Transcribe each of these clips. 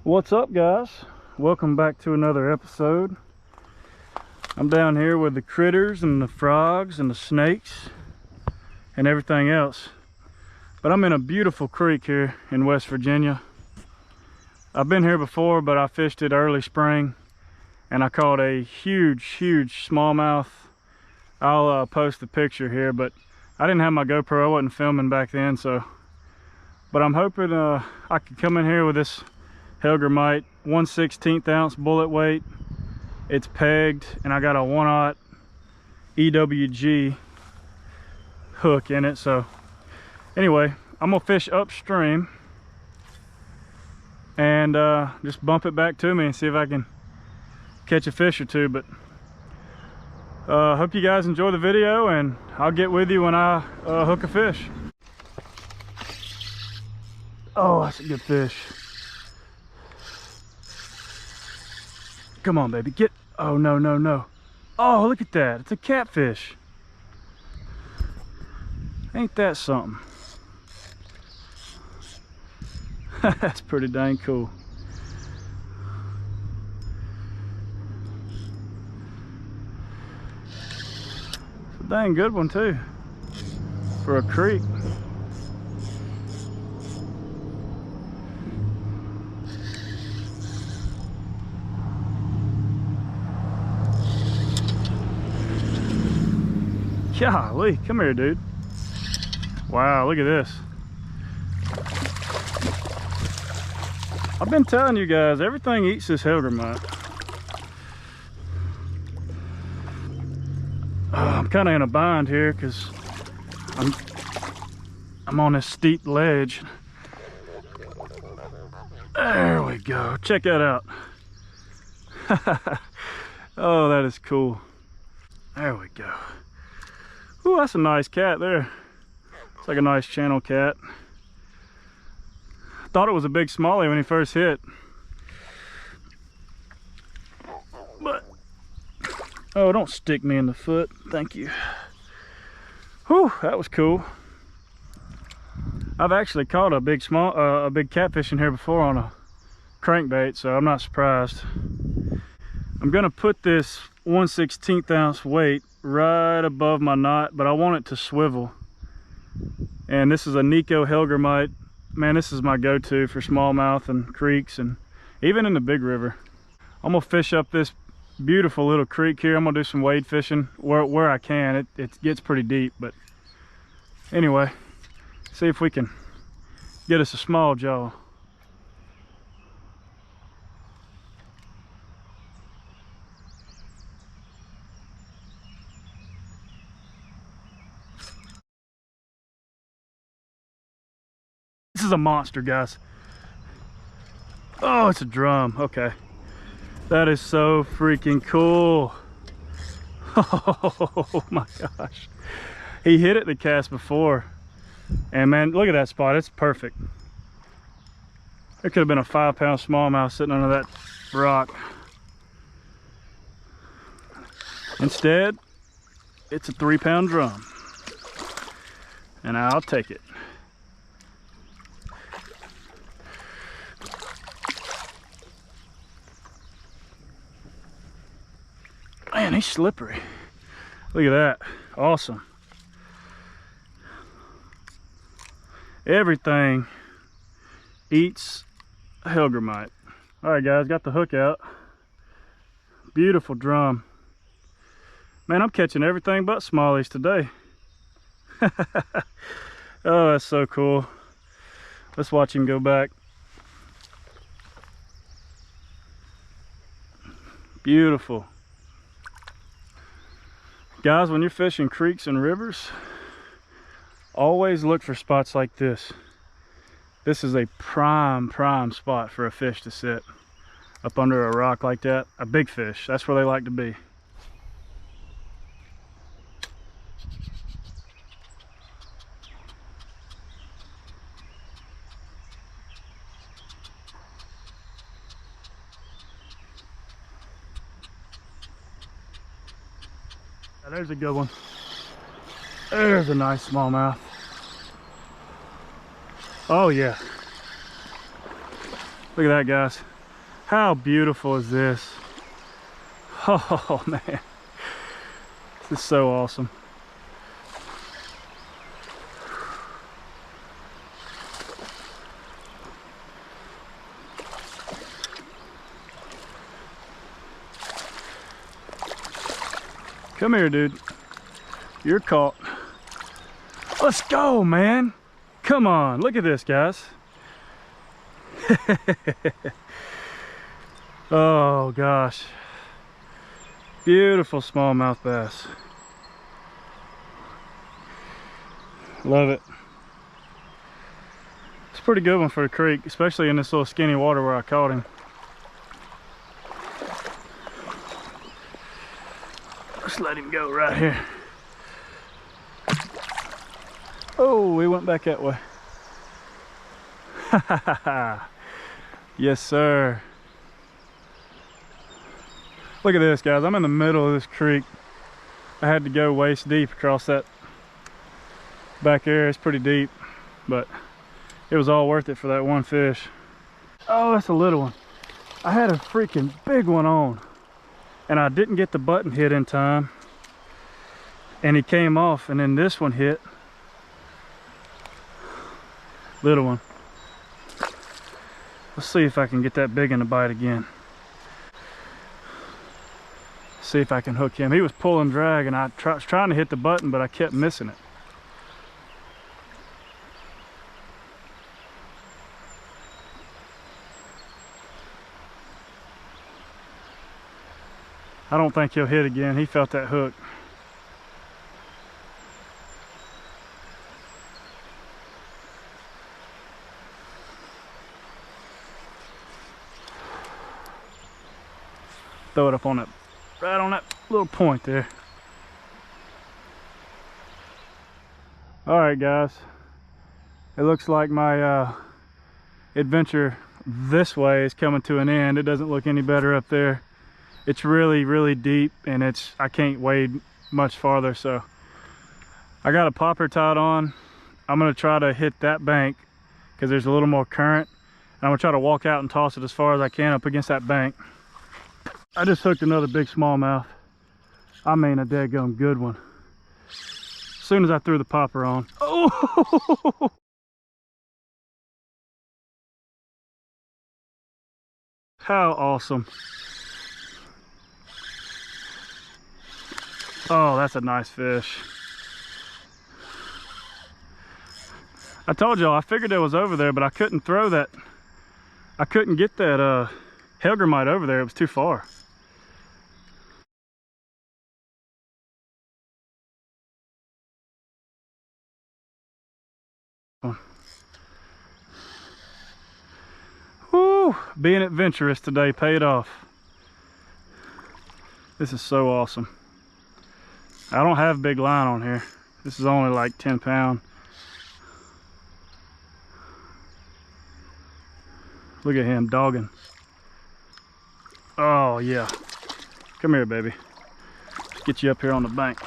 What's up, guys? Welcome back to another episode. I'm down here with the critters and the frogs and the snakes and everything else, but I'm in a beautiful creek here in West Virginia. I've been here before, but I fished it early spring and I caught a huge smallmouth. I'll post the picture here, but I didn't have my GoPro. I wasn't filming back then, but I'm hoping I could come in here with this Hellgrammite 1/16 ounce bullet weight. It's pegged and I got a 1/0 EWG hook in it. So anyway, I'm gonna fish upstream and just bump it back to me and see if I can catch a fish or two. But hope you guys enjoy the video, and I'll get with you when I hook a fish. Oh, that's a good fish. Come on, baby, get. Oh, no. Oh, look at that. It's a catfish. Ain't that something? That's pretty dang cool. It's a dang good one, too, for a creek. Golly, come here, dude. Wow, look at this. I've been telling you guys, everything eats this Hellgrammite. I'm kind of in a bind here because I'm on this steep ledge. There we go. Check that out. Oh, that is cool. There we go. Ooh, that's a nice cat there. It's like a nice channel cat. Thought it was a big smallie when he first hit. But, oh, don't stick me in the foot. Thank you. Whew, that was cool. I've actually caught a big catfish in here before on a crankbait, so I'm not surprised. I'm gonna put this 1/16 ounce weight right above my knot, but I want it to swivel. And this is a Nikko Hellgrammite. Man, this is my go-to for smallmouth and creeks and even in the big river. I'm gonna fish up this beautiful little creek here. I'm gonna do some wade fishing where I can. It gets pretty deep, but anyway, see if we can get us a small jaw. This is a monster, guys. Oh, it's a drum. Okay. That is so freaking cool. Oh my gosh. He hit it the cast before. And man, look at that spot. It's perfect. There could have been a 5-pound smallmouth sitting under that rock. Instead, it's a 3-pound drum. And I'll take it. Man, he's slippery. Look at that. Awesome. Everything eats Hellgrammite. All right, guys, got the hook out. Beautiful drum. Man, I'm catching everything but smallies today. Oh, that's so cool. Let's watch him go back. Beautiful. Guys, when you're fishing creeks and rivers, always look for spots like this. This is a prime spot for a fish to sit up under a rock like that. A big fish, that's where they like to be. There's a good one. There's a nice smallmouth. Oh yeah. Look at that, guys. How beautiful is this? Oh man, this is so awesome. Come here, dude. You're caught. Let's go, man. Come on, look at this, guys. Oh gosh, beautiful smallmouth bass. Love it. It's a pretty good one for a creek, especially in this little skinny water where I caught him. Let's let him go right here. Oh, he went back that way. Yes, sir. Look at this, guys. I'm in the middle of this creek. I had to go waist deep across that back area. It's pretty deep, but it was all worth it for that one fish. Oh, that's a little one. I had a freaking big one on, and I didn't get the button hit in time, and he came off, and then this one hit. Little one. Let's see if I can get that big one to bite again. See if I can hook him. He was pulling drag, and I was trying to hit the button, but I kept missing it. I don't think he'll hit again. He felt that hook. Throw it up on that, right on that little point there. All right, guys. It looks like my adventure this way is coming to an end. It doesn't look any better up there. It's really, really deep, and I can't wade much farther, so I got a popper tied on. I'm gonna try to hit that bank because there's a little more current. And I'm gonna try to walk out and toss it as far as I can up against that bank. I just hooked another big smallmouth. I mean, a daggone good one. As soon as I threw the popper on. Oh! How awesome. Oh, that's a nice fish. I told y'all, I figured it was over there, but I couldn't throw that. I couldn't get that Hellgrammite over there. It was too far. Woo! Being adventurous today paid off. This is so awesome. I don't have big line on here. This is only like 10 pound. Look at him dogging. Oh yeah. Come here, baby. Let's get you up here on the bank.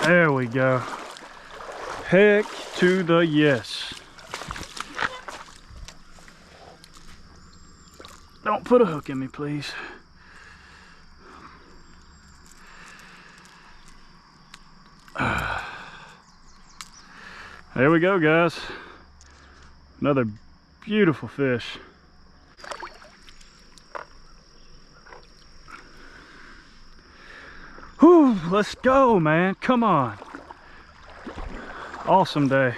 There we go. Heck to the yes. Don't put a hook in me, please. There we go, guys. Another beautiful fish. Whew, let's go, man. Come on. Awesome day.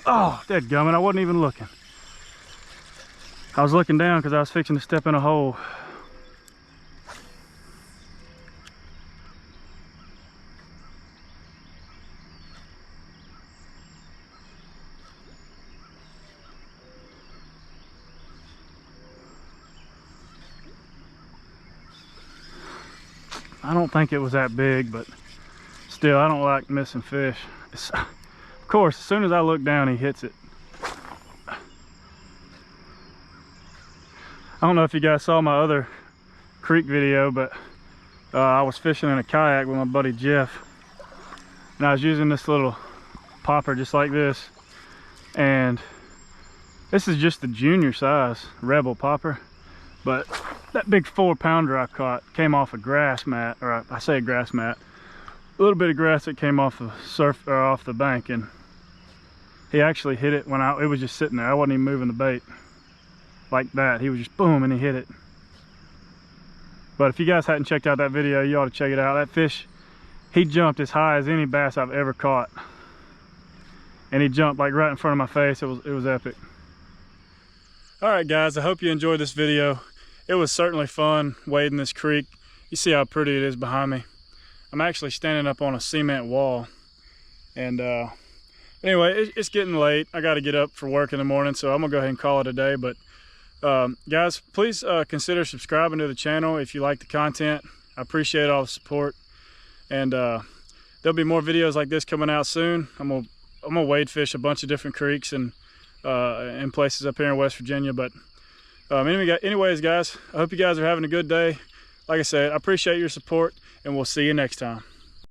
Oh, dadgummit, I wasn't even looking. I was looking down because I was fixing to step in a hole. I don't think it was that big, but still, I don't like missing fish. Of course, as soon as I look down, he hits it. I don't know if you guys saw my other creek video, but I was fishing in a kayak with my buddy Jeff, and I was using this little popper just like this, and this is just the junior size Rebel popper, but that big 4-pounder I caught came off a grass mat, or I say a grass mat, a little bit of grass that came off the surf or off the bank, and he actually hit it when it was just sitting there. I wasn't even moving the bait like that. He was just boom, and he hit it. But if you guys hadn't checked out that video, you ought to check it out. That fish, he jumped as high as any bass I've ever caught, and he jumped like right in front of my face. It was epic. All right, guys, I hope you enjoyed this video. It was certainly fun wading this creek. You see how pretty it is behind me. I'm actually standing up on a cement wall, and anyway, it's getting late. I got to get up for work in the morning, so I'm gonna go ahead and call it a day. But guys, please consider subscribing to the channel if you like the content. I appreciate all the support, and there'll be more videos like this coming out soon. I'm gonna wade fish a bunch of different creeks and in places up here in West Virginia. But anyways, guys, I hope you guys are having a good day. Like I said, I appreciate your support, and we'll see you next time.